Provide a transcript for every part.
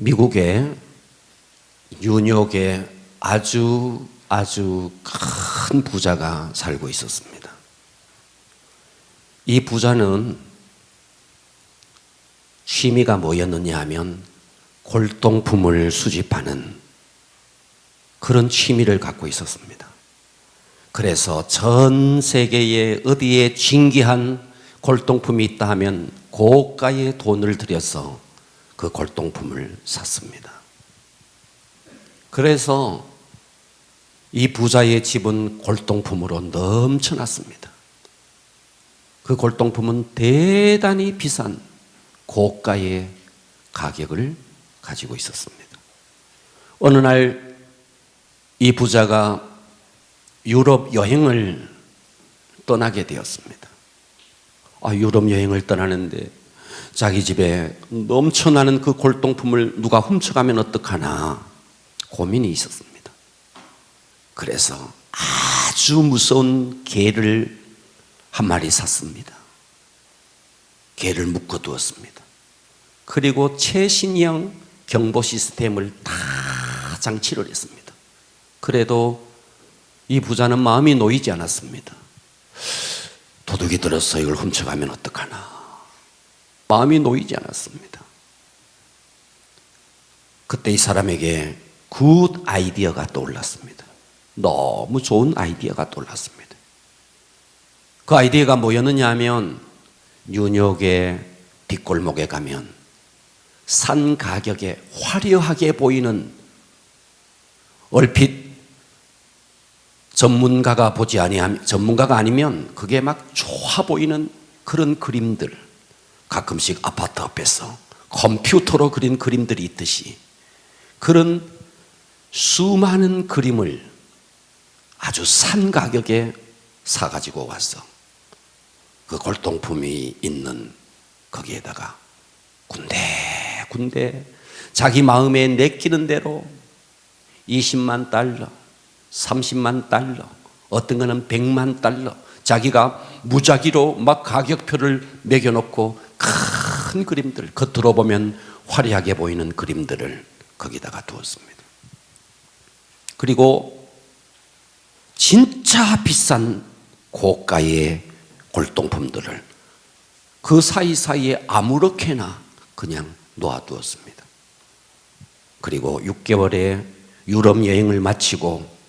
미국의 뉴욕에 아주 큰 부자가 살고 있었습니다. 이 부자는 취미가 뭐였느냐 하면 골동품을 수집하는 그런 취미를 갖고 있었습니다. 그래서 전 세계에 어디에 진귀한 골동품이 있다 하면 고가의 돈을 들여서 그 골동품을 샀습니다. 그래서 이 부자의 집은 골동품으로 넘쳐났습니다. 그 골동품은 대단히 비싼 고가의 가격을 가지고 있었습니다. 어느 날 이 부자가 유럽 여행을 떠나게 되었습니다. 유럽 여행을 떠나는데 자기 집에 넘쳐나는 그 골동품을 누가 훔쳐가면 어떡하나 고민이 있었습니다. 그래서 아주 무서운 개를 한 마리 샀습니다. 개를 묶어두었습니다. 그리고 최신형 경보 시스템을 다 장치를 했습니다. 그래도 이 부자는 마음이 놓이지 않았습니다. 도둑이 들어서 이걸 훔쳐가면 어떡하나 마음이 놓이지 않았습니다. 그때 이 사람에게 굿 아이디어가 떠올랐습니다. 너무 좋은 아이디어가 떠올랐습니다. 그 아이디어가 뭐였느냐 하면 뉴욕의 뒷골목에 가면 산 가격에 화려하게 보이는 얼핏 전문가가 아니면 그게 막 좋아 보이는 그런 그림들, 가끔씩 아파트 앞에서 컴퓨터로 그린 그림들이 있듯이 그런 수많은 그림을 아주 싼 가격에 사가지고 와서 그 골동품이 있는 거기에다가 군데 자기 마음에 내키는 대로 20만 달러, 30만 달러, 어떤 거는 100만 달러, 자기가 무작위로 막 가격표를 매겨놓고 큰 그림들, 겉으로 보면 화려하게 보이는 그림들을 거기다가 두었습니다. 그리고 진짜 비싼 고가의 골동품들을 그 사이사이에 아무렇게나 그냥 놓아두었습니다. 그리고 6개월의 유럽 여행을 마치고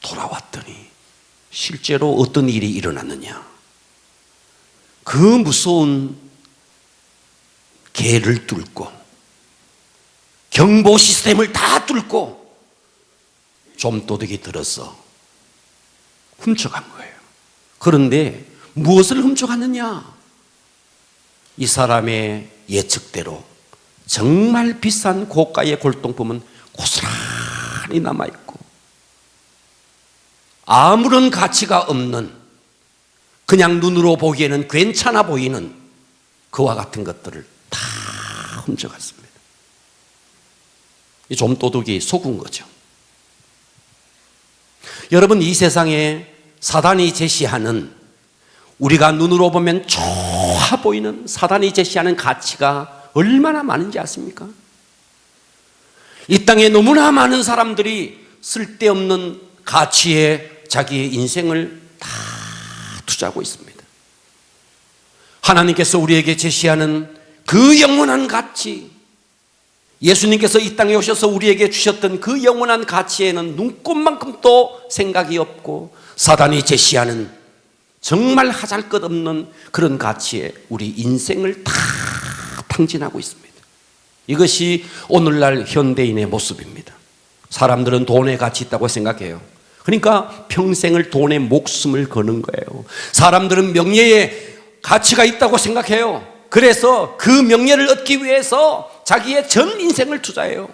돌아왔더니 실제로 어떤 일이 일어났느냐. 그 무서운 개를 뚫고 경보 시스템을 다 뚫고 좀도둑이 들어서 훔쳐간 거예요. 그런데 무엇을 훔쳐갔느냐? 이 사람의 예측대로 정말 비싼 고가의 골동품은 고스란히 남아있고 아무런 가치가 없는, 그냥 눈으로 보기에는 괜찮아 보이는 그와 같은 것들을 다 훔쳐갔습니다. 이 좀도둑이 속은 거죠. 여러분, 이 세상에 사단이 제시하는, 우리가 눈으로 보면 좋아 보이는 사단이 제시하는 가치가 얼마나 많은지 아십니까? 이 땅에 너무나 많은 사람들이 쓸데없는 가치에 자기의 인생을 다 투자하고 있습니다. 하나님께서 우리에게 제시하는 그 영원한 가치, 예수님께서 이 땅에 오셔서 우리에게 주셨던 그 영원한 가치에는 눈꼽만큼도 생각이 없고, 사단이 제시하는 정말 하잘것없는 그런 가치에 우리 인생을 다 탕진하고 있습니다. 이것이 오늘날 현대인의 모습입니다. 사람들은 돈에 가치 있다고 생각해요. 그러니까 평생을 돈에 목숨을 거는 거예요. 사람들은 명예에 가치가 있다고 생각해요. 그래서 그 명예를 얻기 위해서 자기의 전 인생을 투자해요.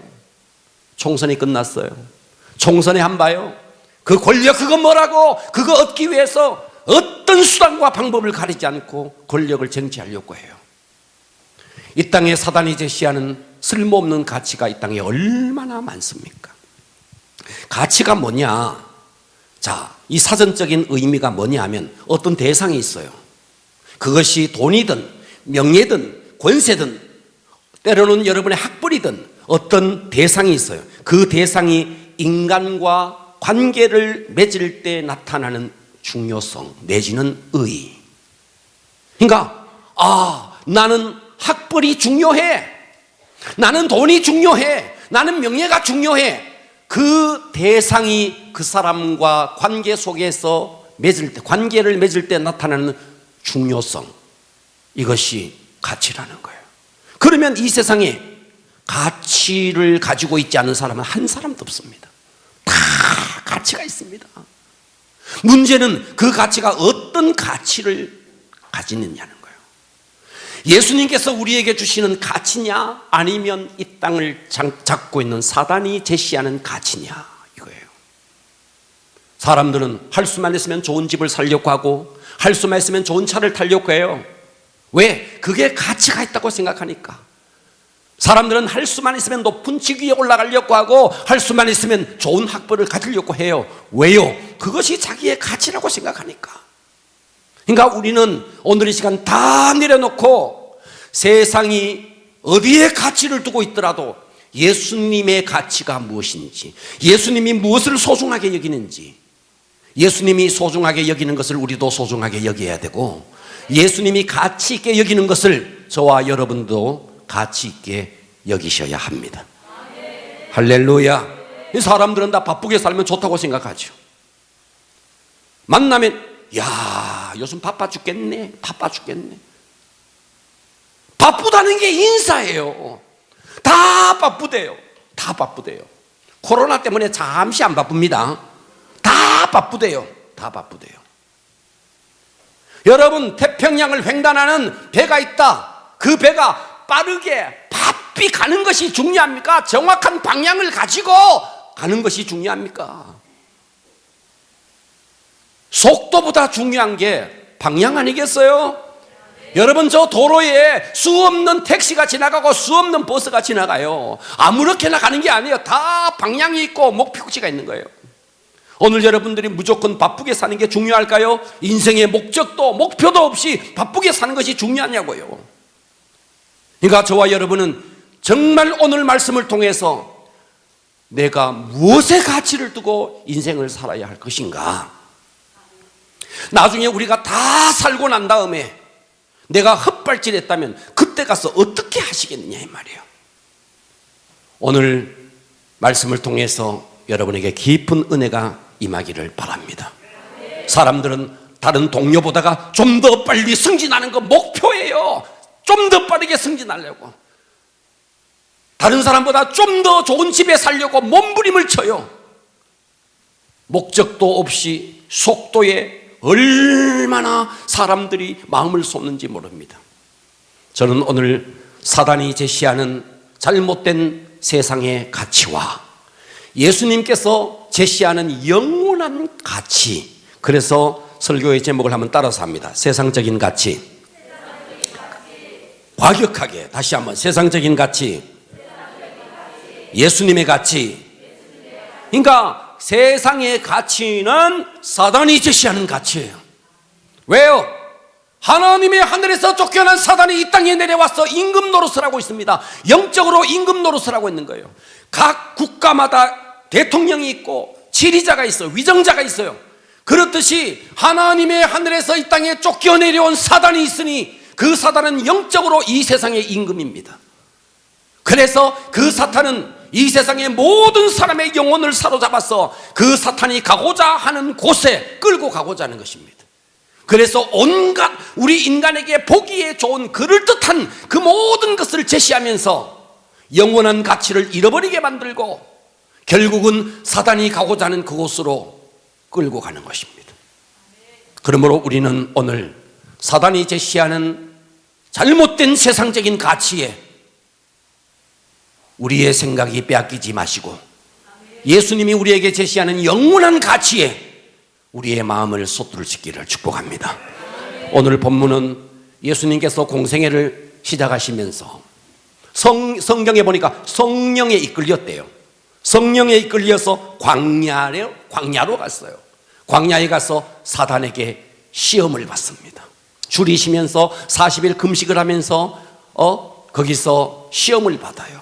총선이 끝났어요. 총선에 한 봐요. 그 권력, 그거 뭐라고, 그거 얻기 위해서 어떤 수단과 방법을 가리지 않고 권력을 쟁취하려고 해요. 이 땅에 사단이 제시하는 쓸모없는 가치가 이 땅에 얼마나 많습니까? 가치가 뭐냐? 자, 이 사전적인 의미가 뭐냐 하면 어떤 대상이 있어요. 그것이 돈이든 명예든 권세든 때로는 여러분의 학벌이든 어떤 대상이 있어요. 그 대상이 인간과 관계를 맺을 때 나타나는 중요성 내지는 의. 그러니까 나는 학벌이 중요해, 나는 돈이 중요해, 나는 명예가 중요해. 그 대상이 그 사람과 관계 속에서 관계를 맺을 때 나타나는 중요성, 이것이 가치라는 거예요. 그러면 이 세상에 가치를 가지고 있지 않은 사람은 한 사람도 없습니다. 다 가치가 있습니다. 문제는 그 가치가 어떤 가치를 가지느냐는 거예요. 예수님께서 우리에게 주시는 가치냐, 아니면 이 땅을 잡고 있는 사단이 제시하는 가치냐, 이거예요. 사람들은 할 수만 있으면 좋은 집을 살려고 하고, 할 수만 있으면 좋은 차를 타려고 해요. 왜? 그게 가치가 있다고 생각하니까. 사람들은 할 수만 있으면 높은 직위에 올라가려고 하고, 할 수만 있으면 좋은 학벌을 가지려고 해요. 왜요? 그것이 자기의 가치라고 생각하니까. 그러니까 우리는 오늘 이 시간 다 내려놓고 세상이 어디에 가치를 두고 있더라도 예수님의 가치가 무엇인지, 예수님이 무엇을 소중하게 여기는지, 예수님이 소중하게 여기는 것을 우리도 소중하게 여겨야 되고, 예수님이 가치 있게 여기는 것을 저와 여러분도 가치 있게 여기셔야 합니다. 할렐루야. 이 사람들은 다 바쁘게 살면 좋다고 생각하죠. 만나면 요즘 바빠 죽겠네, 바빠 죽겠네. 바쁘다는 게 인사예요. 다 바쁘대요. 다 바쁘대요. 코로나 때문에 잠시 안 바쁩니다. 다 바쁘대요. 다 바쁘대요. 여러분, 태평양을 횡단하는 배가 있다. 그 배가 빠르게 바삐 가는 것이 중요합니까? 정확한 방향을 가지고 가는 것이 중요합니까? 속도보다 중요한 게 방향 아니겠어요? 여러분, 저 도로에 수없는 택시가 지나가고 수없는 버스가 지나가요. 아무렇게나 가는 게 아니에요. 다 방향이 있고 목표지가 있는 거예요. 오늘 여러분들이 무조건 바쁘게 사는 게 중요할까요? 인생의 목적도 목표도 없이 바쁘게 사는 것이 중요하냐고요. 그러니까 저와 여러분은 정말 오늘 말씀을 통해서 내가 무엇에 가치를 두고 인생을 살아야 할 것인가. 나중에 우리가 다 살고 난 다음에 내가 헛발질했다면 그때 가서 어떻게 하시겠느냐 이 말이에요. 오늘 말씀을 통해서 여러분에게 깊은 은혜가 임하기를 바랍니다. 사람들은 다른 동료보다가 좀 더 빨리 승진하는 거 목표예요. 좀 더 빠르게 승진하려고. 다른 사람보다 좀 더 좋은 집에 살려고 몸부림을 쳐요. 목적도 없이 속도에 얼마나 사람들이 마음을 쏟는지 모릅니다. 저는 오늘 사단이 제시하는 잘못된 세상의 가치와 예수님께서 제시하는 영원한 가치, 그래서 설교의 제목을 한번 따라서 합니다. 세상적인 가치. 과격하게 다시 한번, 세상적인 가치, 예수님의 가치. 그러니까 세상의 가치는 사단이 제시하는 가치예요. 왜요? 하나님의 하늘에서 쫓겨난 사단이 이 땅에 내려와서 임금 노릇을 하고 있습니다. 영적으로 임금 노릇을 하고 있는 거예요. 각 국가마다 대통령이 있고 지리자가 있어요. 위정자가 있어요. 그렇듯이 하나님의 하늘에서 이 땅에 쫓겨내려온 사단이 있으니 그 사단은 영적으로 이 세상의 임금입니다. 그래서 그 사탄은 이 세상의 모든 사람의 영혼을 사로잡아서 그 사탄이 가고자 하는 곳에 끌고 가고자 하는 것입니다. 그래서 온갖 우리 인간에게 보기에 좋은 그럴듯한 그 모든 것을 제시하면서 영원한 가치를 잃어버리게 만들고 결국은 사단이 가고자 하는 그곳으로 끌고 가는 것입니다. 그러므로 우리는 오늘 사단이 제시하는 잘못된 세상적인 가치에 우리의 생각이 빼앗기지 마시고 예수님이 우리에게 제시하는 영원한 가치에 우리의 마음을 쏟들시기를 축복합니다. 오늘 본문은 예수님께서 공생애를 시작하시면서 성경에 보니까 성령에 이끌렸대요. 성령에 이끌려서 광야로 갔어요. 광야에 가서 사단에게 시험을 받습니다. 줄이시면서 40일 금식을 하면서 거기서 시험을 받아요.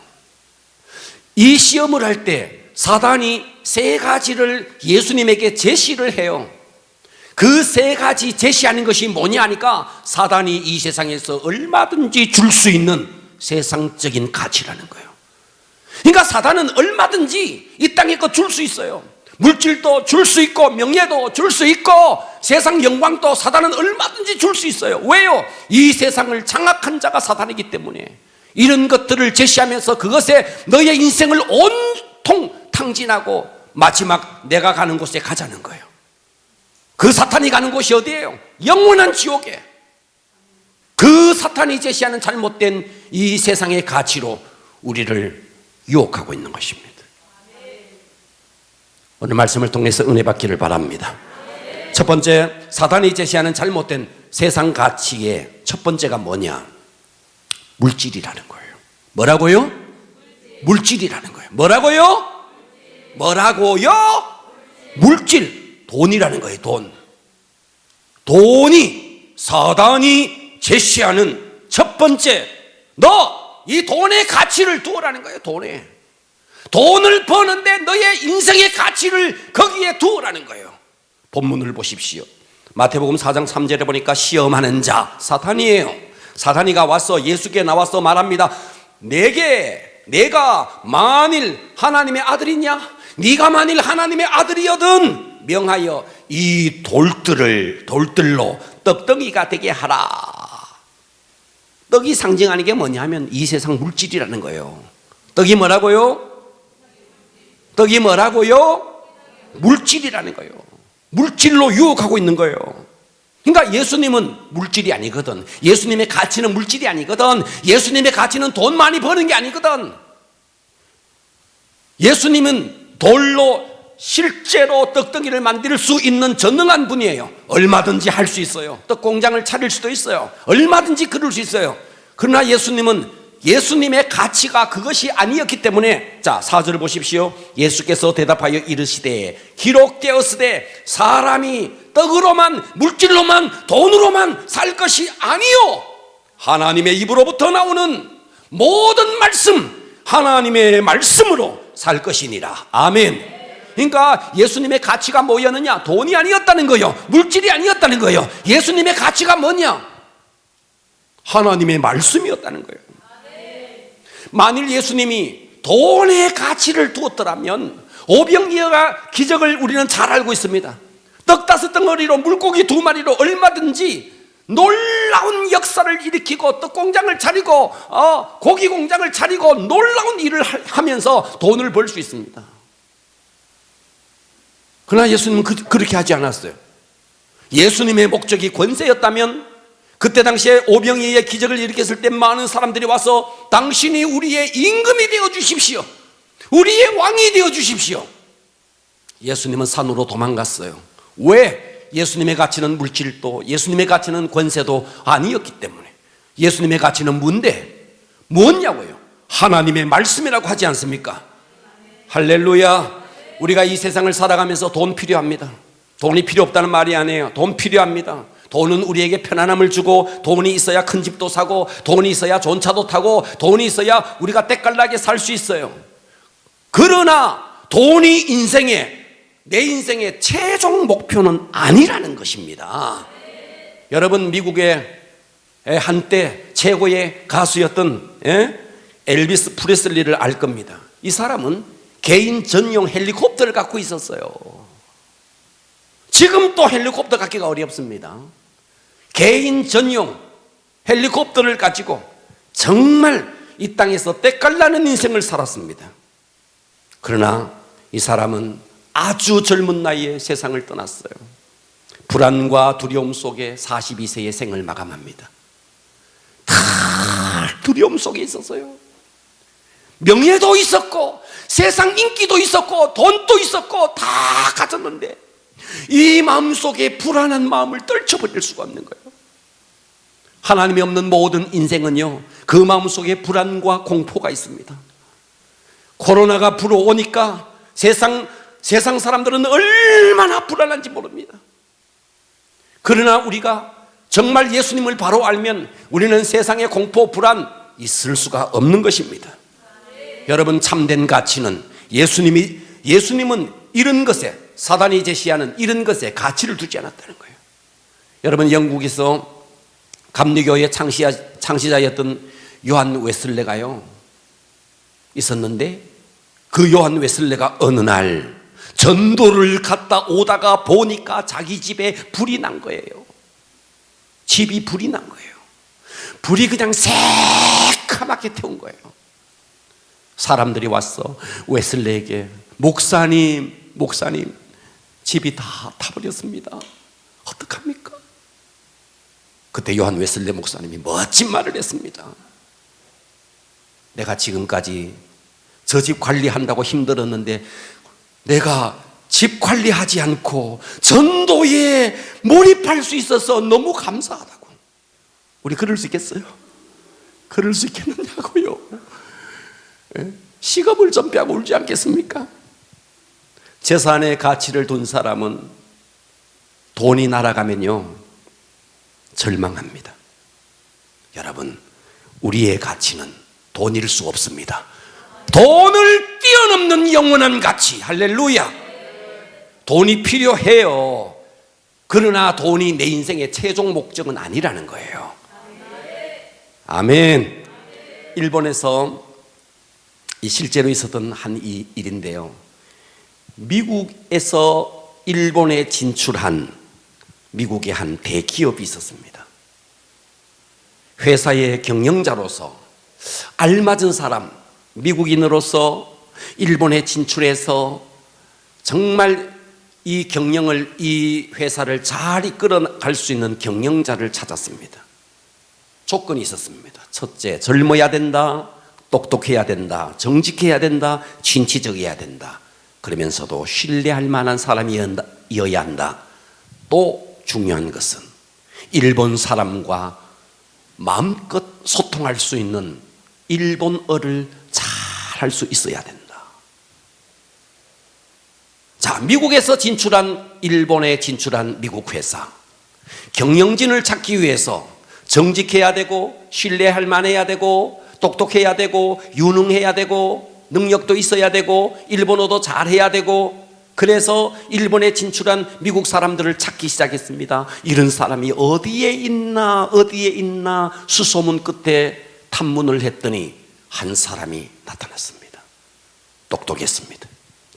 이 시험을 할 때 사단이 세 가지를 예수님에게 제시를 해요. 그 세 가지 제시하는 것이 뭐냐 하니까 사단이 이 세상에서 얼마든지 줄 수 있는 세상적인 가치라는 거예요. 그러니까 사단은 얼마든지 이 땅에 거 줄 수 있어요. 물질도 줄 수 있고 명예도 줄 수 있고 세상 영광도 사단은 얼마든지 줄 수 있어요. 왜요? 이 세상을 장악한 자가 사단이기 때문에 이런 것들을 제시하면서 그것에 너의 인생을 온통 탕진하고 마지막 내가 가는 곳에 가자는 거예요. 그 사탄이 가는 곳이 어디예요? 영원한 지옥에. 그 사탄이 제시하는 잘못된 이 세상의 가치로 우리를 유혹하고 있는 것입니다. 오늘 말씀을 통해서 은혜 받기를 바랍니다. 첫 번째, 사단이 제시하는 잘못된 세상 가치의 첫 번째가 뭐냐? 물질이라는 거예요. 뭐라고요? 물질이라는 거예요. 뭐라고요? 뭐라고요? 물질. 돈이라는 거예요. 돈이 사단이 제시하는 첫 번째, 너 이 돈의 가치를 두어라는 거예요. 돈을 버는데 너의 인생의 가치를 거기에 두어라는 거예요. 본문을 보십시오. 마태복음 4장 3절에 보니까 시험하는 자 사탄이에요. 사탄이가 와서 예수께 나와서 말합니다. 내가 만일 하나님의 아들이냐? 네가 만일 하나님의 아들이거든 명하여 이 돌들로 떡덩이가 되게 하라. 떡이 상징하는 게 뭐냐 하면 이 세상 물질이라는 거예요. 떡이 뭐라고요? 떡이 뭐라고요? 물질이라는 거예요. 물질로 유혹하고 있는 거예요. 그러니까 예수님은 물질이 아니거든. 예수님의 가치는 물질이 아니거든. 예수님의 가치는 돈 많이 버는 게 아니거든. 예수님은 돌로 실제로 떡덩이를 만들 수 있는 전능한 분이에요. 얼마든지 할 수 있어요. 떡 공장을 차릴 수도 있어요. 얼마든지 그럴 수 있어요. 그러나 예수님은 예수님의 가치가 그것이 아니었기 때문에, 자 4절을 보십시오. 예수께서 대답하여 이르시되 기록되었으되 사람이 떡으로만 물질로만 돈으로만 살 것이 아니요 하나님의 입으로부터 나오는 모든 말씀 하나님의 말씀으로 살 것이니라. 아멘. 그러니까 예수님의 가치가 뭐였느냐? 돈이 아니었다는 거예요. 물질이 아니었다는 거예요. 예수님의 가치가 뭐냐? 하나님의 말씀이었다는 거예요. 만일 예수님이 돈의 가치를 두었더라면 오병이어가 기적을 우리는 잘 알고 있습니다. 떡 5덩어리로 물고기 2마리로 얼마든지 놀라운 역사를 일으키고 떡 공장을 차리고 고기 공장을 차리고 놀라운 일을 하면서 돈을 벌 수 있습니다. 그러나 예수님은 그렇게 하지 않았어요. 예수님의 목적이 권세였다면 그때 당시에 오병이어의 기적을 일으켰을 때 많은 사람들이 와서 당신이 우리의 임금이 되어 주십시오. 우리의 왕이 되어 주십시오. 예수님은 산으로 도망갔어요. 왜? 예수님의 가치는 물질도 예수님의 가치는 권세도 아니었기 때문에. 예수님의 가치는 뭐냐고요? 하나님의 말씀이라고 하지 않습니까? 할렐루야. 우리가 이 세상을 살아가면서 돈 필요합니다. 돈이 필요 없다는 말이 아니에요. 돈 필요합니다. 돈은 우리에게 편안함을 주고 돈이 있어야 큰 집도 사고 돈이 있어야 좋은 차도 타고 돈이 있어야 우리가 때깔나게 살 수 있어요. 그러나 돈이 내 인생의 최종 목표는 아니라는 것입니다. 여러분 미국의 한때 최고의 가수였던 엘비스 프레슬리를 알 겁니다. 이 사람은 개인 전용 헬리콥터를 갖고 있었어요. 지금 또 헬리콥터 갖기가 어렵습니다. 개인 전용 헬리콥터를 가지고 정말 이 땅에서 때깔나는 인생을 살았습니다. 그러나 이 사람은 아주 젊은 나이에 세상을 떠났어요. 불안과 두려움 속에 42세의 생을 마감합니다. 다 두려움 속에 있었어요. 명예도 있었고 세상 인기도 있었고 돈도 있었고 다 가졌는데 이 마음속에 불안한 마음을 떨쳐버릴 수가 없는 거예요. 하나님이 없는 모든 인생은요 그 마음속에 불안과 공포가 있습니다. 코로나가 불어오니까 세상 사람들은 얼마나 불안한지 모릅니다. 그러나 우리가 정말 예수님을 바로 알면 우리는 세상의 공포, 불안 있을 수가 없는 것입니다. 여러분, 참된 가치는 예수님은 이런 것에, 사단이 제시하는 이런 것에 가치를 두지 않았다는 거예요. 여러분, 영국에서 감리교의 창시자였던 요한 웨슬레가요 있었는데, 그 요한 웨슬레가 어느 날 전도를 갔다 오다가 보니까 자기 집에 불이 난 거예요. 집이 불이 난 거예요. 불이 그냥 새카맣게 태운 거예요. 사람들이 왔어 웨슬레에게, 목사님 집이 다 타버렸습니다. 어떡합니까? 그때 요한 웨슬레 목사님이 멋진 말을 했습니다. 내가 지금까지 저 집 관리한다고 힘들었는데 내가 집 관리하지 않고 전도에 몰입할 수 있어서 너무 감사하다고. 우리 그럴 수 있겠어요? 그럴 수 있겠느냐고요. 식업을 좀 빼고 울지 않겠습니까? 재산의 가치를 둔 사람은 돈이 날아가면요 절망합니다. 여러분, 우리의 가치는 돈일 수 없습니다. 돈을 뛰어넘는 영원한 가치. 할렐루야. 돈이 필요해요. 그러나 돈이 내 인생의 최종 목적은 아니라는 거예요. 아멘. 일본에서 실제로 있었던 한 일인데요, 미국에서 일본에 진출한 미국의 한 대기업이 있었습니다. 회사의 경영자로서 알맞은 사람, 미국인으로서 일본에 진출해서 정말 이 회사를 잘 이끌어갈 수 있는 경영자를 찾았습니다. 조건이 있었습니다. 첫째, 젊어야 된다, 똑똑해야 된다, 정직해야 된다, 진취적이어야 된다. 그러면서도 신뢰할 만한 사람이어야 한다. 또 중요한 것은 일본 사람과 마음껏 소통할 수 있는 일본어를 잘 할 수 있어야 된다. 자, 미국에서 일본에 진출한 미국 회사, 경영진을 찾기 위해서 정직해야 되고, 신뢰할 만해야 되고, 똑똑해야 되고, 유능해야 되고, 능력도 있어야 되고, 일본어도 잘해야 되고, 그래서 일본에 진출한 미국 사람들을 찾기 시작했습니다. 이런 사람이 어디에 있나 수소문 끝에 탐문을 했더니 한 사람이 나타났습니다. 똑똑했습니다.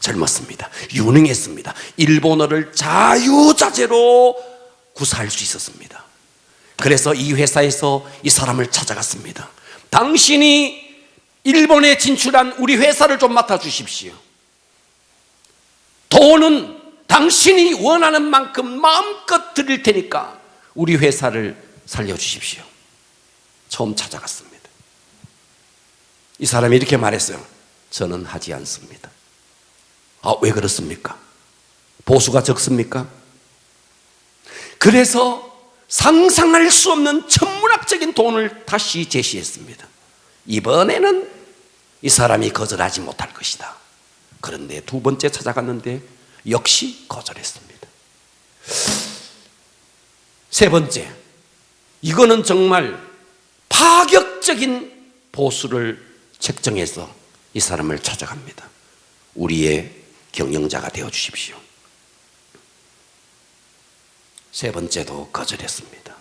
젊었습니다. 유능했습니다. 일본어를 자유자재로 구사할 수 있었습니다. 그래서 이 회사에서 이 사람을 찾아갔습니다. 당신이 일본에 진출한 우리 회사를 좀 맡아주십시오. 돈은 당신이 원하는 만큼 마음껏 드릴 테니까 우리 회사를 살려주십시오. 처음 찾아갔습니다. 이 사람이 이렇게 말했어요. 저는 하지 않습니다. 아, 왜 그렇습니까? 보수가 적습니까? 그래서 상상할 수 없는 천문학적인 돈을 다시 제시했습니다. 이번에는 이 사람이 거절하지 못할 것이다. 그런데 두 번째 찾아갔는데 역시 거절했습니다. 세 번째, 이거는 정말 파격적인 보수를 책정해서 이 사람을 찾아갑니다. 우리의 경영자가 되어 주십시오. 세 번째도 거절했습니다.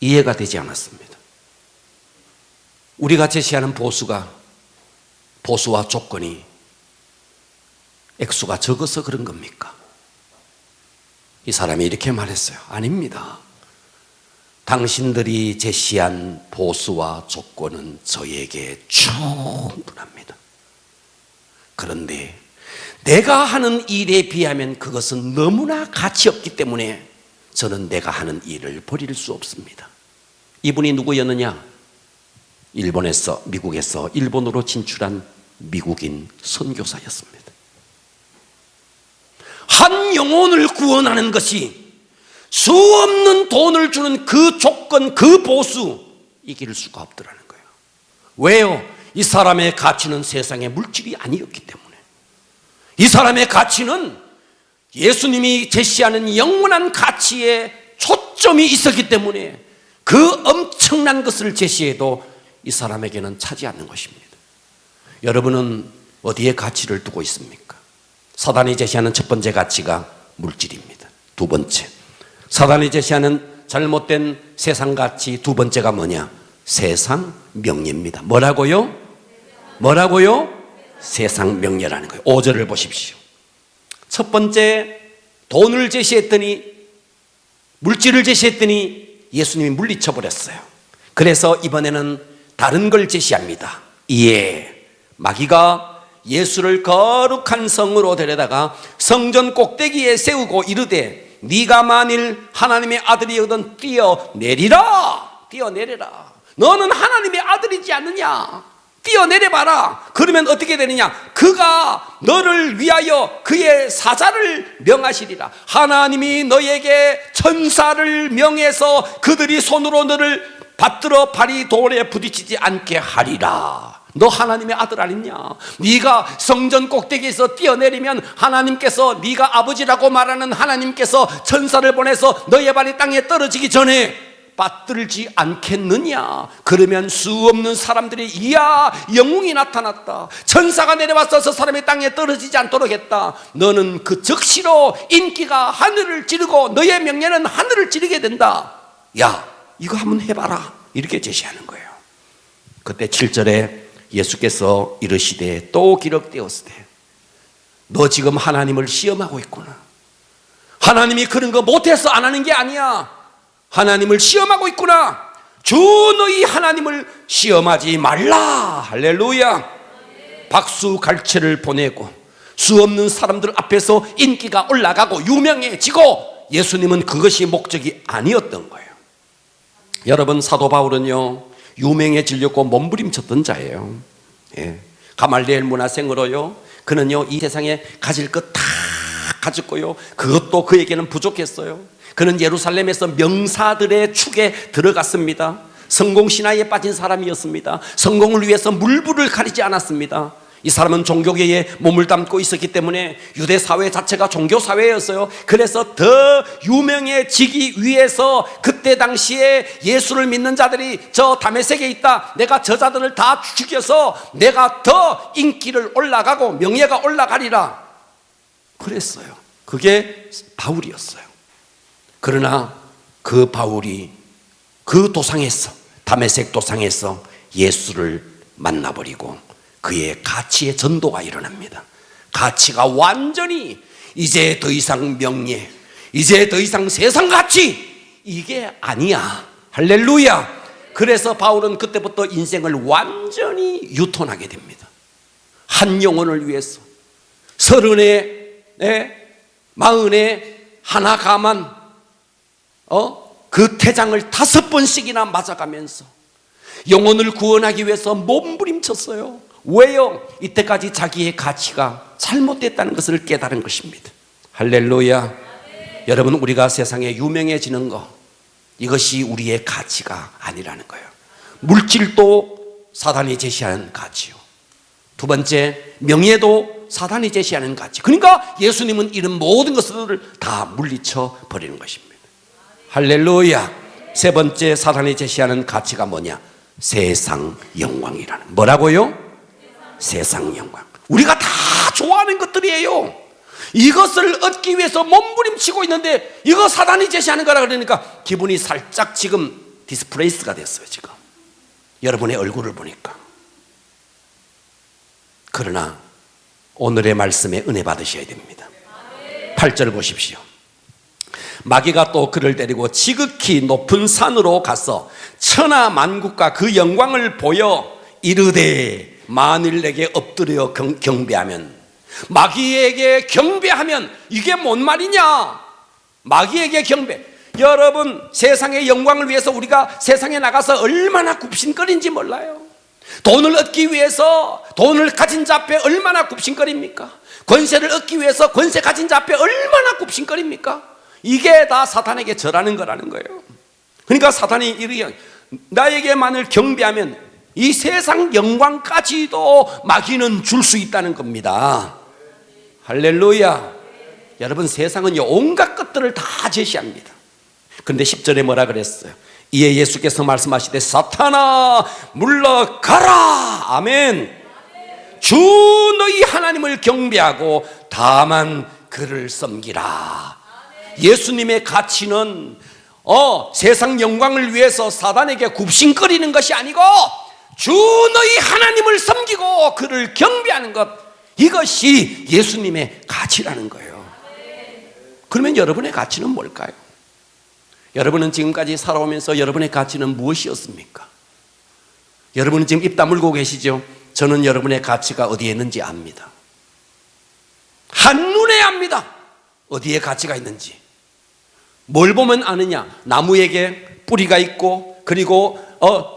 이해가 되지 않았습니다. 우리가 제시하는 보수와 조건이 액수가 적어서 그런 겁니까? 이 사람이 이렇게 말했어요. 아닙니다. 당신들이 제시한 보수와 조건은 저에게 충분합니다. 그런데 내가 하는 일에 비하면 그것은 너무나 가치 없기 때문에 저는 내가 하는 일을 버릴 수 없습니다. 이분이 누구였느냐? 미국에서 일본으로 진출한 미국인 선교사였습니다. 한 영혼을 구원하는 것이 수 없는 돈을 주는 그 조건, 그 보수, 이길 수가 없더라는 거예요. 왜요? 이 사람의 가치는 세상의 물질이 아니었기 때문에. 이 사람의 가치는 예수님이 제시하는 영원한 가치에 초점이 있었기 때문에 그 엄청난 것을 제시해도 이 사람에게는 차지 않는 것입니다. 여러분은 어디에 가치를 두고 있습니까? 사단이 제시하는 첫 번째 가치가 물질입니다. 두 번째, 사단이 제시하는 잘못된 세상 가치 두 번째가 뭐냐? 세상 명예입니다. 뭐라고요? 세상 명예라는 거예요. 5절을 보십시오. 첫 번째, 돈을 제시했더니, 물질을 제시했더니 예수님이 물리쳐 버렸어요. 그래서 이번에는 다른 걸 제시합니다. 이에 마귀가 예수를 거룩한 성으로 데려다가 성전 꼭대기에 세우고 이르되 네가 만일 하나님의 아들이거든 뛰어내리라. 너는 하나님의 아들이지 않느냐? 뛰어내려봐라. 그러면 어떻게 되느냐? 그가 너를 위하여 그의 사자를 명하시리라. 하나님이 너에게 천사를 명해서 그들이 손으로 너를 받들어 발이 돌에 부딪히지 않게 하리라. 너 하나님의 아들 아니냐? 네가 성전 꼭대기에서 뛰어내리면 하나님께서, 네가 아버지라고 말하는 하나님께서 천사를 보내서 너의 발이 땅에 떨어지기 전에 받들지 않겠느냐? 그러면 수 없는 사람들이 이야, 영웅이 나타났다, 천사가 내려와서 저 사람이 땅에 떨어지지 않도록 했다. 너는 그 즉시로 인기가 하늘을 찌르고 너의 명예는 하늘을 찌르게 된다. 야, 이거 한번 해봐라. 이렇게 제시하는 거예요. 그때 7절에 예수께서 이르시되 또 기록되었으되 너 지금 하나님을 시험하고 있구나. 하나님이 그런 거 못해서 안 하는 게 아니야. 하나님을 시험하고 있구나. 주 너희 하나님을 시험하지 말라. 할렐루야. 박수 갈채를 보내고 수 없는 사람들 앞에서 인기가 올라가고 유명해지고, 예수님은 그것이 목적이 아니었던 거예요. 여러분, 사도 바울은요 유명해지려고 몸부림쳤던 자예요. 예. 가말리엘 문화생으로요, 그는요 이 세상에 가질 것 다 가졌고요, 그것도 그에게는 부족했어요. 그는 예루살렘에서 명사들의 축에 들어갔습니다. 성공신화에 빠진 사람이었습니다. 성공을 위해서 물불을 가리지 않았습니다. 이 사람은 종교계에 몸을 담고 있었기 때문에 유대 사회 자체가 종교 사회였어요. 그래서 더 유명해지기 위해서 그때 당시에 예수를 믿는 자들이 저 다메섹에 있다, 내가 저 자들을 다 죽여서 내가 더 인기를 올라가고 명예가 올라가리라 그랬어요. 그게 바울이었어요. 그러나 그 바울이 그 도상에서, 다메섹 도상에서 예수를 만나버리고 그의 가치의 전도가 일어납니다. 가치가 완전히 이제 더 이상 명예, 이제 더 이상 세상 가치, 이게 아니야. 할렐루야. 그래서 바울은 그때부터 인생을 완전히 유턴하게 됩니다. 한 영혼을 위해서 30에 40에 하나 가만 그 태장을 5번씩이나 맞아가면서 영혼을 구원하기 위해서 몸부림쳤어요. 왜요? 이때까지 자기의 가치가 잘못됐다는 것을 깨달은 것입니다. 할렐루야. 여러분, 우리가 세상에 유명해지는 것, 이것이 우리의 가치가 아니라는 거예요. 물질도 사단이 제시하는 가치요, 두 번째 명예도 사단이 제시하는 가치. 그러니까 예수님은 이런 모든 것들을 다 물리쳐 버리는 것입니다. 할렐루야. 세 번째 사단이 제시하는 가치가 뭐냐? 세상 영광이라는. 뭐라고요? 세상 영광. 우리가 다 좋아하는 것들이에요. 이것을 얻기 위해서 몸부림치고 있는데 이거 사단이 제시하는 거라 그러니까 기분이 살짝 지금 디스플레이스가 됐어요. 지금 여러분의 얼굴을 보니까. 그러나 오늘의 말씀에 은혜 받으셔야 됩니다. 8절 보십시오. 마귀가 또 그를 데리고 지극히 높은 산으로 가서 천하 만국과 그 영광을 보여 이르되 만일 내게 엎드려 경배하면. 마귀에게 경배하면 이게 뭔 말이냐? 마귀에게 경배. 여러분, 세상의 영광을 위해서 우리가 세상에 나가서 얼마나 굽신거린지 몰라요. 돈을 얻기 위해서 돈을 가진 자 앞에 얼마나 굽신거립니까? 권세를 얻기 위해서 권세 가진 자 앞에 얼마나 굽신거립니까? 이게 다 사탄에게 절하는 거라는 거예요. 그러니까 사탄이 이르기에 나에게만을 경배하면 이 세상 영광까지도 마귀는 줄 수 있다는 겁니다. 할렐루야. 여러분, 세상은요 온갖 것들을 다 제시합니다. 그런데 10절에 뭐라 그랬어요? 이에 예수께서 말씀하시되 사탄아 물러가라. 아멘. 주 너희 하나님을 경배하고 다만 그를 섬기라. 예수님의 가치는 세상 영광을 위해서 사단에게 굽신거리는 것이 아니고 주 너희 하나님을 섬기고 그를 경배하는 것, 이것이 예수님의 가치라는 거예요. 그러면 여러분의 가치는 뭘까요? 여러분은 지금까지 살아오면서 여러분의 가치는 무엇이었습니까? 여러분은 지금 입 다물고 계시죠? 저는 여러분의 가치가 어디에 있는지 압니다. 한눈에 압니다. 어디에 가치가 있는지. 뭘 보면 아느냐? 나무에게 뿌리가 있고, 그리고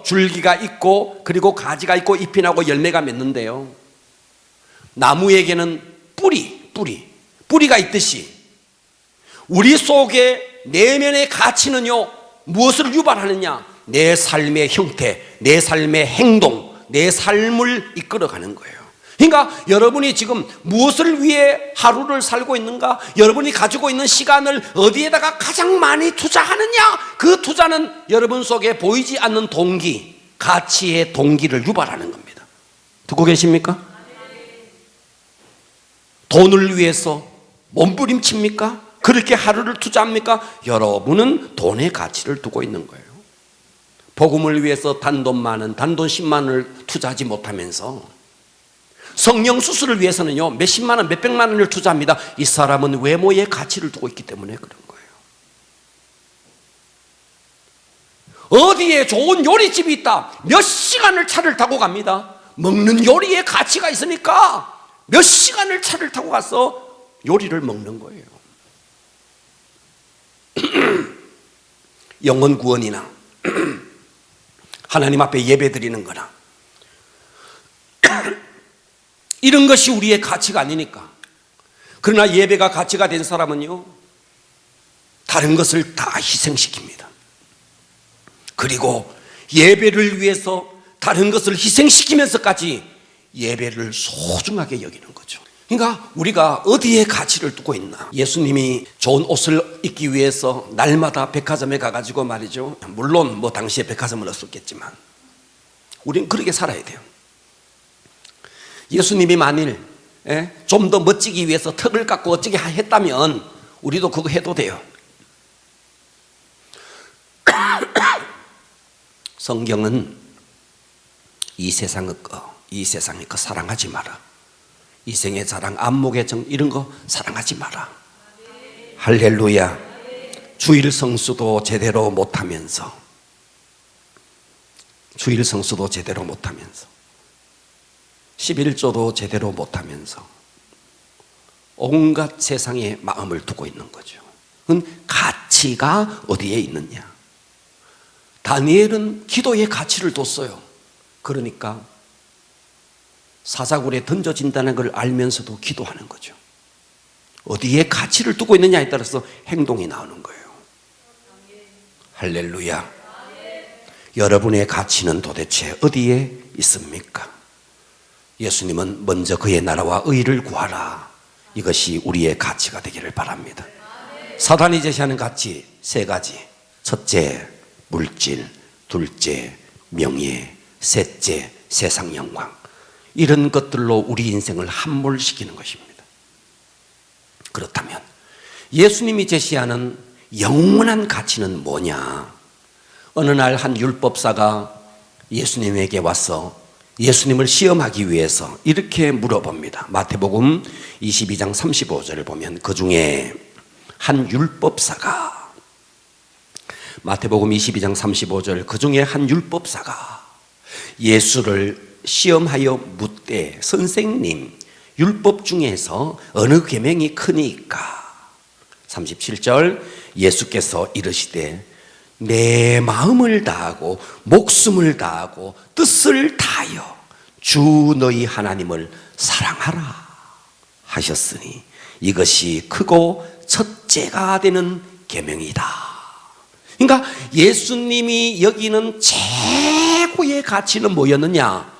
줄기가 있고, 그리고 가지가 있고, 잎이 나고 열매가 맺는데요, 나무에게는 뿌리가 있듯이 우리 속에 내면의 가치는요, 무엇을 유발하느냐? 내 삶의 형태, 내 삶의 행동, 내 삶을 이끌어가는 거예요. 그러니까 여러분이 지금 무엇을 위해 하루를 살고 있는가? 여러분이 가지고 있는 시간을 어디에다가 가장 많이 투자하느냐? 그 투자는 여러분 속에 보이지 않는 동기, 가치의 동기를 유발하는 겁니다. 듣고 계십니까? 돈을 위해서 몸부림칩니까? 그렇게 하루를 투자합니까? 여러분은 돈의 가치를 두고 있는 거예요. 복음을 위해서 단돈 10만 원을 투자하지 못하면서 성령 수술을 위해서는요, 몇십만 원, 몇백만 원을 투자합니다. 이 사람은 외모의 가치를 두고 있기 때문에 그런 거예요. 어디에 좋은 요리집이 있다, 몇 시간을 차를 타고 갑니다. 먹는 요리에 가치가 있으니까 몇 시간을 차를 타고 가서 요리를 먹는 거예요. 영혼 구원이나 하나님 앞에 예배 드리는 거나 이런 것이 우리의 가치가 아니니까. 그러나 예배가 가치가 된 사람은요, 다른 것을 다 희생시킵니다. 그리고 예배를 위해서 다른 것을 희생시키면서까지 예배를 소중하게 여기는 거죠. 그러니까 우리가 어디에 가치를 두고 있나? 예수님이 좋은 옷을 입기 위해서 날마다 백화점에 가가지고 말이죠, 물론 뭐 당시에 백화점은 없었겠지만 우리는 그렇게 살아야 돼요. 예수님이 만일 좀 더 멋지기 위해서 턱을 깎고 어쩌게 했다면 우리도 그거 해도 돼요. 성경은 이 세상의 거 사랑하지 마라. 이생의 자랑, 안목의 정, 이런 거 사랑하지 마라. 할렐루야. 주일 성수도 제대로 못하면서, 주일 성수도 제대로 못하면서, 11조도 제대로 못하면서 온갖 세상에 마음을 두고 있는 거죠. 그건 가치가 어디에 있느냐? 다니엘은 기도의 가치를 뒀어요. 그러니까 사자굴에 던져진다는 걸 알면서도 기도하는 거죠. 어디에 가치를 두고 있느냐에 따라서 행동이 나오는 거예요. 할렐루야. 여러분의 가치는 도대체 어디에 있습니까? 예수님은 먼저 그의 나라와 의를 구하라. 이것이 우리의 가치가 되기를 바랍니다. 사단이 제시하는 가치 3가지. 첫째, 물질. 둘째, 명예. 셋째, 세상 영광. 이런 것들로 우리 인생을 함몰시키는 것입니다. 그렇다면 예수님이 제시하는 영원한 가치는 뭐냐? 어느 날 한 율법사가 예수님에게 와서 예수님을 시험하기 위해서 이렇게 물어봅니다. 마태복음 22장 35절을 보면 그 중에 한 율법사가, 마태복음 22장 35절, 그 중에 한 율법사가 예수를 시험하여 묻되 선생님, 율법 중에서 어느 계명이 크니까? 37절, 예수께서 이르시되 내 마음을 다하고 목숨을 다하고 뜻을 다하여 주 너희 하나님을 사랑하라 하셨으니 이것이 크고 첫째가 되는 계명이다. 그러니까 예수님이 여기는 최고의 가치는 뭐였느냐?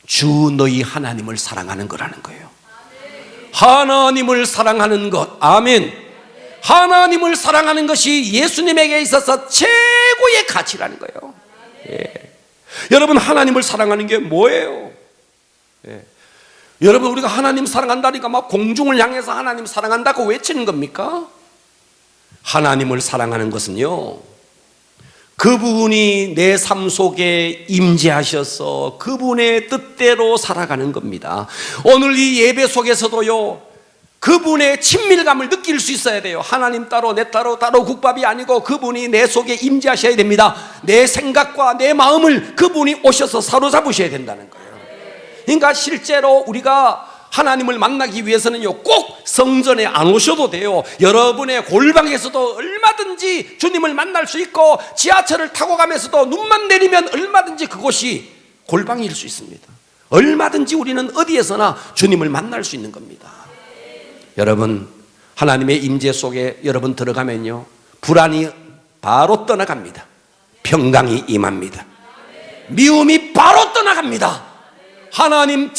주 너희 하나님을 사랑하는 거라는 거예요. 하나님을 사랑하는 것. 아멘. 하나님을 사랑하는 것이 예수님에게 있어서 최고의 최고의 가치라는 거예요. 예. 여러분, 하나님을 사랑하는 게 뭐예요? 예. 여러분, 우리가 하나님 사랑한다니까 막 공중을 향해서 하나님 사랑한다고 외치는 겁니까? 하나님을 사랑하는 것은요, 그분이 내 삶 속에 임재하셔서 그분의 뜻대로 살아가는 겁니다. 오늘 이 예배 속에서도요, 그분의 친밀감을 느낄 수 있어야 돼요. 하나님 따로 내 따로 국밥이 아니고 그분이 내 속에 임재하셔야 됩니다. 내 생각과 내 마음을 그분이 오셔서 사로잡으셔야 된다는 거예요. 그러니까 실제로 우리가 하나님을 만나기 위해서는요, 꼭 성전에 안 오셔도 돼요. 여러분의 골방에서도 얼마든지 주님을 만날 수 있고, 지하철을 타고 가면서도 눈만 내리면 얼마든지 그곳이 골방일 수 있습니다. 얼마든지 우리는 어디에서나 주님을 만날 수 있는 겁니다. 여러분, 하나님의 임재 속에 여러분 들어가면요, 불안이 바로 떠나갑니다. 평강이 임합니다. 미움이 바로 떠나갑니다. 하나님은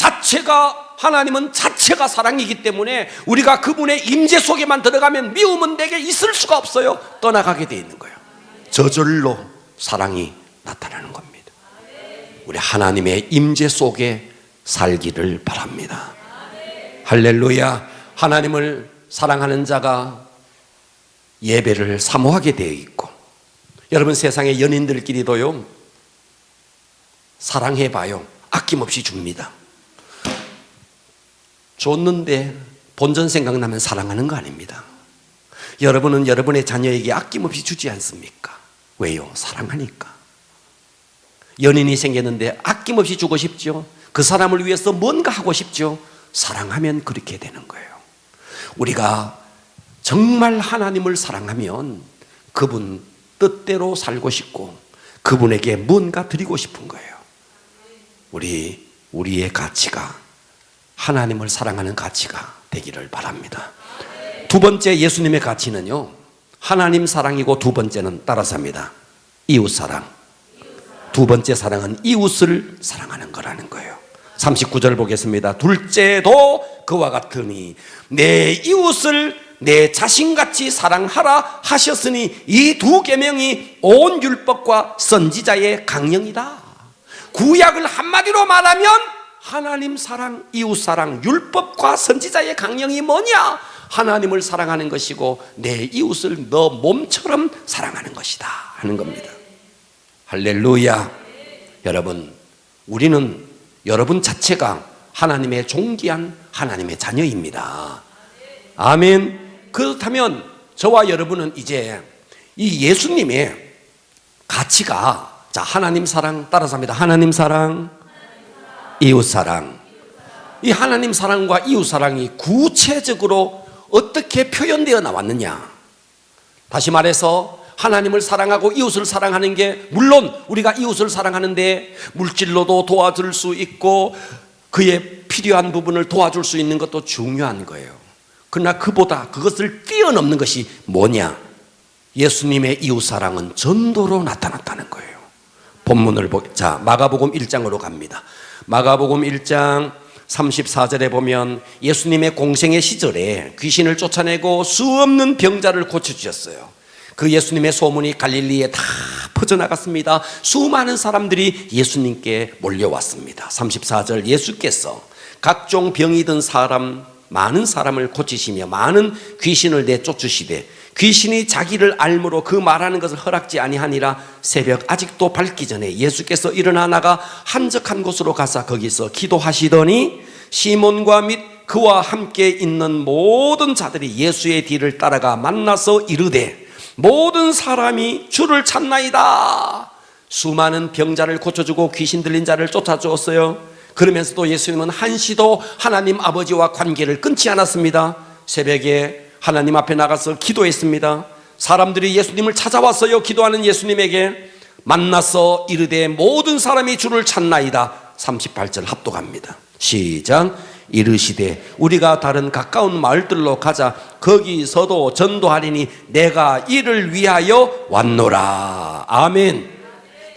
자체가 사랑이기 때문에 우리가 그분의 임재 속에만 들어가면 미움은 내게 있을 수가 없어요. 떠나가게 되어 있는 거예요. 저절로 사랑이 나타나는 겁니다. 우리 하나님의 임재 속에 살기를 바랍니다. 할렐루야. 하나님을 사랑하는 자가 예배를 사모하게 되어 있고, 여러분, 세상의 연인들끼리도요, 사랑해봐요. 아낌없이 줍니다. 줬는데 본전 생각나면 사랑하는 거 아닙니다. 여러분은 여러분의 자녀에게 아낌없이 주지 않습니까? 왜요? 사랑하니까. 연인이 생겼는데 아낌없이 주고 싶죠. 그 사람을 위해서 뭔가 하고 싶죠. 사랑하면 그렇게 되는 거예요. 우리가 정말 하나님을 사랑하면 그분 뜻대로 살고 싶고 그분에게 뭔가 드리고 싶은 거예요. 우리의 가치가 하나님을 사랑하는 가치가 되기를 바랍니다. 두 번째 예수님의 가치는요, 하나님 사랑이고, 두 번째는 따라서 합니다. 이웃 사랑. 두 번째 사랑은 이웃을 사랑하는 거라는 거예요. 39절 보겠습니다. 둘째도 그와 같으니 내 이웃을 내 자신같이 사랑하라 하셨으니 이 두 계명이 온 율법과 선지자의 강령이다. 구약을 한마디로 말하면 하나님 사랑, 이웃 사랑, 율법과 선지자의 강령이 뭐냐? 하나님을 사랑하는 것이고 내 이웃을 너 몸처럼 사랑하는 것이다 하는 겁니다. 할렐루야. 여러분, 우리는 여러분 자체가 하나님의 존귀한 하나님의 자녀입니다. 아멘. 그렇다면 저와 여러분은 이제 이 예수님의 가치가, 자, 하나님 사랑, 따라서 합니다. 하나님 사랑, 이웃 사랑. 이 하나님 사랑과 이웃 사랑이 구체적으로 어떻게 표현되어 나왔느냐? 다시 말해서 하나님을 사랑하고 이웃을 사랑하는 게, 물론 우리가 이웃을 사랑하는데 물질로도 도와줄 수 있고 그의 필요한 부분을 도와줄 수 있는 것도 중요한 거예요. 그러나 그것을 뛰어넘는 것이 뭐냐? 예수님의 이웃 사랑은 전도로 나타났다는 거예요. 본문을 자, 마가복음 1장으로 갑니다. 마가복음 1장 34절에 보면 예수님의 공생의 시절에 귀신을 쫓아내고 수없는 병자를 고쳐주셨어요. 그 예수님의 소문이 갈릴리에 다 퍼져나갔습니다. 수많은 사람들이 예수님께 몰려왔습니다. 34절, 예수께서 각종 병이 든 많은 사람을 고치시며 많은 귀신을 내쫓으시되 귀신이 자기를 알므로 그 말하는 것을 허락지 아니하니라. 새벽 아직도 밝기 전에 예수께서 일어나 나가 한적한 곳으로 가사 거기서 기도하시더니 시몬과 및 그와 함께 있는 모든 자들이 예수의 뒤를 따라가 만나서 이르되 모든 사람이 주를 찾나이다. 수많은 병자를 고쳐주고 귀신 들린 자를 쫓아주었어요. 그러면서도 예수님은 한시도 하나님 아버지와 관계를 끊지 않았습니다. 새벽에 하나님 앞에 나가서 기도했습니다. 사람들이 예수님을 찾아왔어요. 기도하는 예수님에게 만나서 이르되 모든 사람이 주를 찾나이다. 38절 합독합니다. 시작. 이르시되 우리가 다른 가까운 마을들로 가자. 거기서도 전도하리니 내가 이를 위하여 왔노라. 아멘.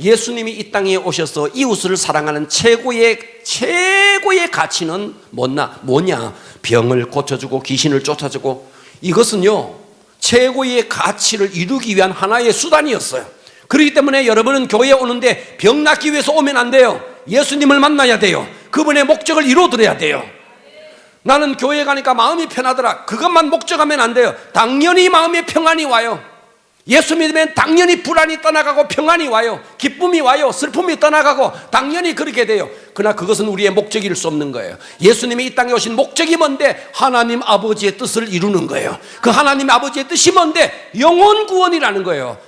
예수님이 이 땅에 오셔서 이웃을 사랑하는 최고의 가치는 뭐냐? 병을 고쳐주고 귀신을 쫓아주고, 이것은요 최고의 가치를 이루기 위한 하나의 수단이었어요. 그렇기 때문에 여러분은 교회에 오는데 병 낫기 위해서 오면 안 돼요. 예수님을 만나야 돼요. 그분의 목적을 이루어드려야 돼요. 나는 교회에 가니까 마음이 편하더라. 그것만 목적하면 안 돼요. 당연히 마음에 평안이 와요. 예수 믿으면 당연히 불안이 떠나가고 평안이 와요. 기쁨이 와요. 슬픔이 떠나가고 당연히 그렇게 돼요. 그러나 그것은 우리의 목적일 수 없는 거예요. 예수님이 이 땅에 오신 목적이 뭔데? 하나님 아버지의 뜻을 이루는 거예요. 그 하나님 아버지의 뜻이 뭔데? 영혼 구원이라는 거예요.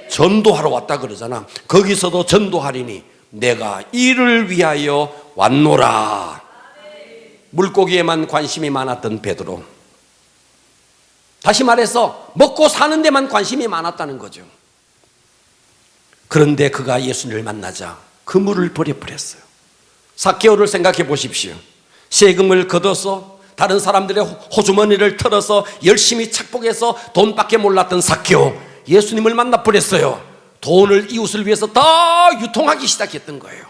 전도하러 왔다 그러잖아. 거기서도 전도하리니 내가 이를 위하여 왔노라. 물고기에만 관심이 많았던 베드로, 다시 말해서 먹고 사는 데만 관심이 많았다는 거죠. 그런데 그가 예수님을 만나자 그 물을 버려버렸어요. 삭개오를 생각해 보십시오. 세금을 걷어서 다른 사람들의 호주머니를 털어서 열심히 착복해서 돈밖에 몰랐던 삭개오, 예수님을 만나버렸어요. 돈을 이웃을 위해서 더 유통하기 시작했던 거예요.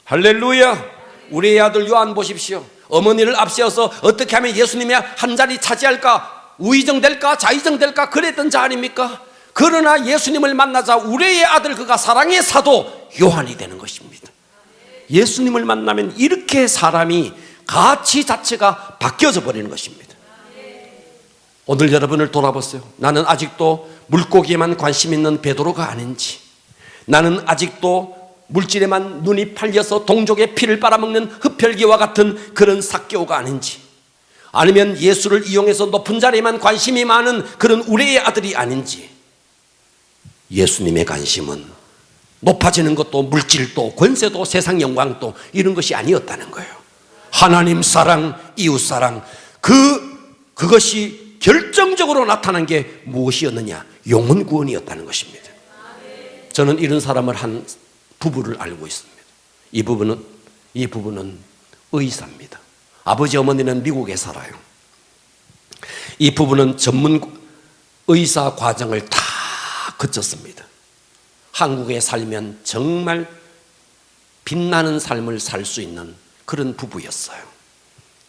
할렐루야. 우리의 아들 요한 보십시오. 어머니를 앞세워서 어떻게 하면 예수님의 한 자리 차지할까, 우의정될까 좌의정될까 그랬던 자 아닙니까? 그러나 예수님을 만나자 우리의 아들, 그가 사랑의 사도 요한이 되는 것입니다. 예수님을 만나면 이렇게 사람이 가치 자체가 바뀌어져 버리는 것입니다. 오늘 여러분을 돌아보세요. 나는 아직도 물고기에만 관심 있는 베드로가 아닌지, 나는 아직도 물질에만 눈이 팔려서 동족의 피를 빨아먹는 흡혈귀와 같은 그런 삭개오가 아닌지, 아니면 예수를 이용해서 높은 자리에만 관심이 많은 그런 우리의 아들이 아닌지. 예수님의 관심은 높아지는 것도 물질도 권세도 세상 영광도 이런 것이 아니었다는 거예요. 하나님 사랑, 이웃 사랑, 그것이 결정적으로 나타난 게 무엇이었느냐? 영혼 구원이었다는 것입니다. 저는 이런 사람을 한 부부를 알고 있습니다. 이 부부는 의사입니다. 아버지 어머니는 미국에 살아요. 이 부부는 전문 의사 과정을 다 거쳤습니다. 한국에 살면 정말 빛나는 삶을 살 수 있는 그런 부부였어요.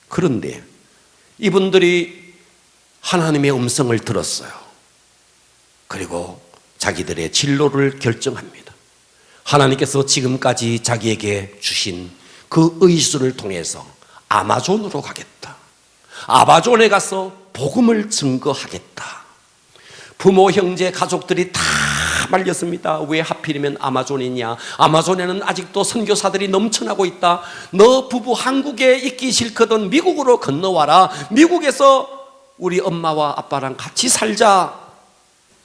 그런데 이분들이 하나님의 음성을 들었어요. 그리고 자기들의 진로를 결정합니다. 하나님께서 지금까지 자기에게 주신 그 의수를 통해서 아마존으로 가겠다. 아마존에 가서 복음을 증거하겠다. 부모, 형제, 가족들이 다 말렸습니다. 왜 하필이면 아마존이냐? 아마존에는 아직도 선교사들이 넘쳐나고 있다. 너 부부 한국에 있기 싫거든 미국으로 건너와라. 미국에서 우리 엄마와 아빠랑 같이 살자.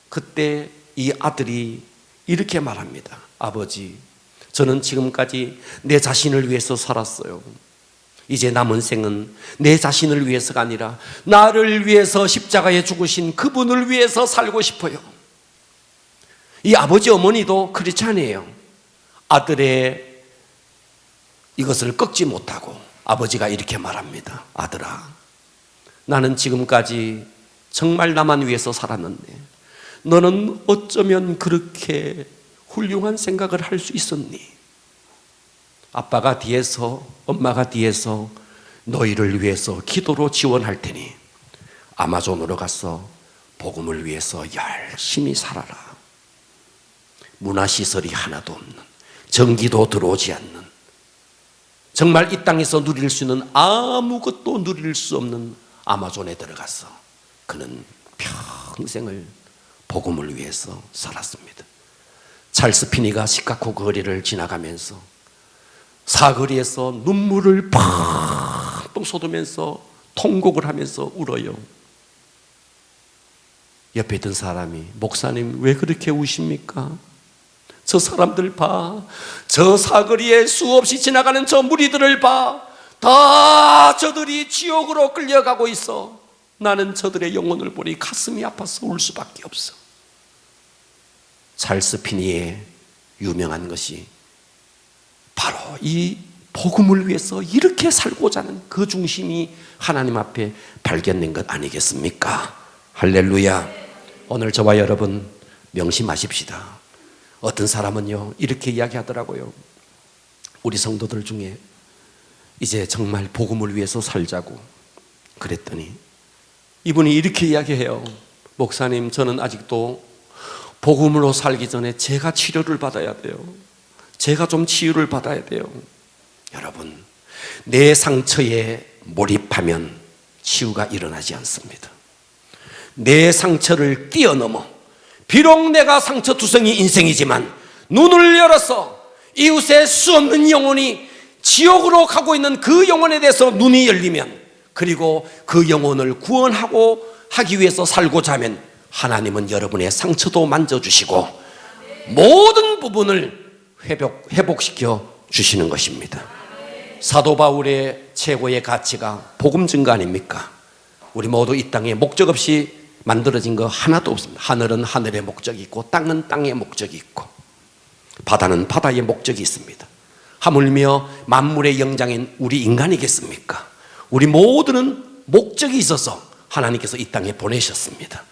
그때 이 아들이 이렇게 말합니다. 아버지, 저는 지금까지 내 자신을 위해서 살았어요. 이제 남은 생은 내 자신을 위해서가 아니라 나를 위해서 십자가에 죽으신 그분을 위해서 살고 싶어요. 이 아버지 어머니도 그렇지 않아요. 아들의 이것을 꺾지 못하고 아버지가 이렇게 말합니다. 아들아, 나는 지금까지 정말 나만 위해서 살았는데 너는 어쩌면 그렇게 훌륭한 생각을 할 수 있었니? 아빠가 뒤에서, 엄마가 뒤에서 너희를 위해서 기도로 지원할 테니 아마존으로 가서 복음을 위해서 열심히 살아라. 문화시설이 하나도 없는, 전기도 들어오지 않는, 정말 이 땅에서 누릴 수 있는 아무것도 누릴 수 없는 아마존에 들어가서 그는 평생을 복음을 위해서 살았습니다. 찰스 피니가 시카고 거리를 지나가면서 사거리에서 눈물을 팡 쏟으면서 통곡을 하면서 울어요. 옆에 있던 사람이, 목사님 왜 그렇게 우십니까? 저 사람들 봐. 저 사거리에 수없이 지나가는 저 무리들을 봐. 다 저들이 지옥으로 끌려가고 있어. 나는 저들의 영혼을 보니 가슴이 아파서 울 수밖에 없어. 찰스 피니의 유명한 것이 바로 이 복음을 위해서 이렇게 살고자 하는 그 중심이 하나님 앞에 발견된 것 아니겠습니까? 할렐루야. 오늘 저와 여러분 명심하십시다. 어떤 사람은요 이렇게 이야기하더라고요. 우리 성도들 중에 이제 정말 복음을 위해서 살자고 그랬더니 이분이 이렇게 이야기해요. 목사님, 저는 아직도 복음으로 살기 전에 제가 치료를 받아야 돼요. 제가 좀 치유를 받아야 돼요. 여러분, 내 상처에 몰입하면 치유가 일어나지 않습니다. 내 상처를 뛰어넘어, 비록 내가 상처투성이 인생이지만 눈을 열어서 이웃의 수 없는 영혼이 지옥으로 가고 있는 그 영혼에 대해서 눈이 열리면, 그리고 그 영혼을 구원하고 하기 위해서 살고자 하면 하나님은 여러분의 상처도 만져주시고 모든 부분을 회복시켜 주시는 것입니다. 사도 바울의 최고의 가치가 복음 증거 아닙니까? 우리 모두 이 땅에 목적 없이 만들어진 거 하나도 없습니다. 하늘은 하늘의 목적이 있고 땅은 땅의 목적이 있고 바다는 바다의 목적이 있습니다. 하물며 만물의 영장인 우리 인간이겠습니까? 우리 모두는 목적이 있어서 하나님께서 이 땅에 보내셨습니다.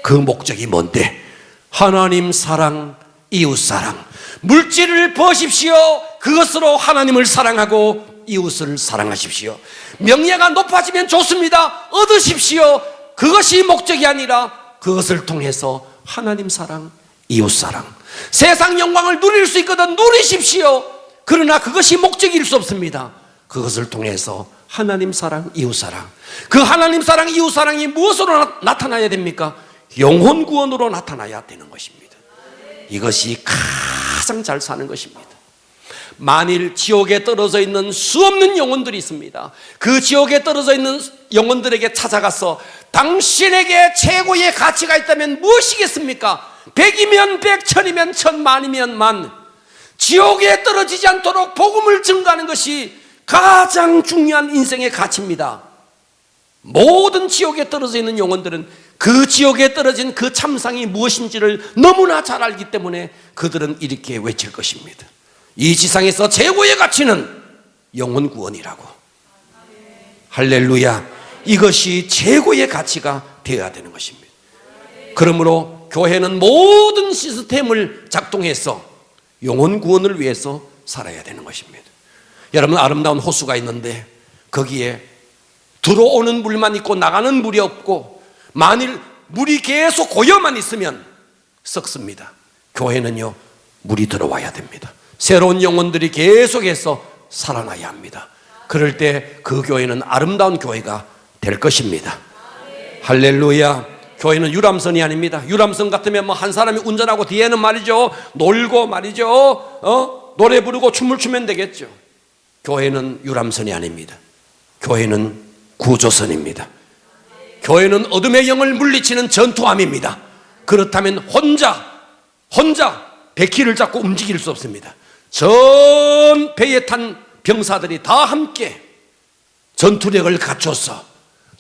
그 목적이 뭔데? 하나님 사랑, 이웃 사랑. 물질을 버십시오. 그것으로 하나님을 사랑하고 이웃을 사랑하십시오. 명예가 높아지면 좋습니다. 얻으십시오. 그것이 목적이 아니라 그것을 통해서 하나님 사랑, 이웃 사랑. 세상 영광을 누릴 수 있거든 누리십시오. 그러나 그것이 목적일 수 없습니다. 그것을 통해서 하나님 사랑, 이웃 사랑. 그 하나님 사랑, 이웃 사랑이 무엇으로 나타나야 됩니까? 영혼 구원으로 나타나야 되는 것입니다. 이것이 가장 잘 사는 것입니다. 만일 지옥에 떨어져 있는 수 없는 영혼들이 있습니다. 그 지옥에 떨어져 있는 영혼들에게 찾아가서 당신에게 최고의 가치가 있다면 무엇이겠습니까? 100이면 100, 1000이면 1000, 만이면 만. 지옥에 떨어지지 않도록 복음을 증거하는 것이 가장 중요한 인생의 가치입니다. 모든 지옥에 떨어져 있는 영혼들은 그 지옥에 떨어진 그 참상이 무엇인지를 너무나 잘 알기 때문에 그들은 이렇게 외칠 것입니다. 이 지상에서 최고의 가치는 영혼 구원이라고. 할렐루야. 이것이 최고의 가치가 되어야 되는 것입니다. 그러므로 교회는 모든 시스템을 작동해서 영혼 구원을 위해서 살아야 되는 것입니다. 여러분, 아름다운 호수가 있는데 거기에 들어오는 물만 있고 나가는 물이 없고 만일 물이 계속 고여만 있으면 썩습니다. 교회는요, 물이 들어와야 됩니다. 새로운 영혼들이 계속해서 살아나야 합니다. 그럴 때 그 교회는 아름다운 교회가 될 것입니다. 할렐루야. 교회는 유람선이 아닙니다. 유람선 같으면 뭐 한 사람이 운전하고 뒤에는 말이죠, 놀고 말이죠, 노래 부르고 춤을 추면 되겠죠. 교회는 유람선이 아닙니다. 교회는 구조선입니다. 교회는 어둠의 영을 물리치는 전투함입니다. 그렇다면 혼자 100키를 잡고 움직일 수 없습니다. 전 배에 탄 병사들이 다 함께 전투력을 갖춰서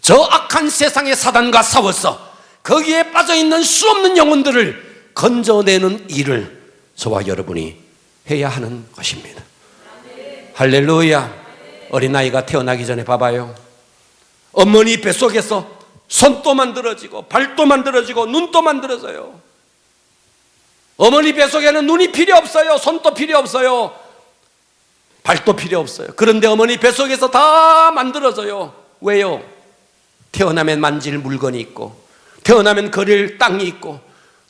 저 악한 세상의 사단과 싸워서 거기에 빠져있는 수 없는 영혼들을 건져내는 일을 저와 여러분이 해야 하는 것입니다. 할렐루야. 어린아이가 태어나기 전에 봐봐요. 어머니 뱃속에서 손도 만들어지고 발도 만들어지고 눈도 만들어져요. 어머니 뱃속에는 눈이 필요 없어요. 손도 필요 없어요. 발도 필요 없어요. 그런데 어머니 뱃속에서 다 만들어져요. 왜요? 태어나면 만질 물건이 있고, 태어나면 거릴 땅이 있고,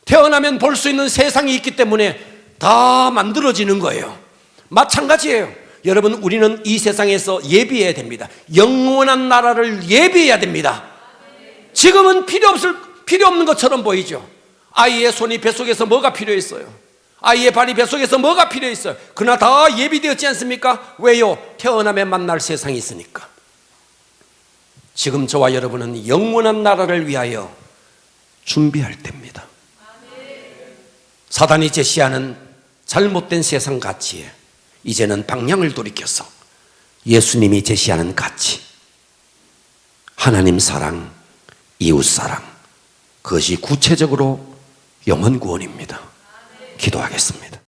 태어나면 볼 수 있는 세상이 있기 때문에 다 만들어지는 거예요. 마찬가지예요. 여러분, 우리는 이 세상에서 예비해야 됩니다. 영원한 나라를 예비해야 됩니다. 지금은 필요 없는 것처럼 보이죠. 아이의 손이 뱃속에서 뭐가 필요했어요? 아이의 발이 뱃속에서 뭐가 필요했어요? 그러나 다 예비되었지 않습니까? 왜요? 태어나면 만날 세상이 있으니까. 지금 저와 여러분은 영원한 나라를 위하여 준비할 때입니다. 사단이 제시하는 잘못된 세상 가치에 이제는 방향을 돌이켜서 예수님이 제시하는 가치, 하나님 사랑, 이웃 사랑, 그것이 구체적으로 영혼 구원입니다. 기도하겠습니다.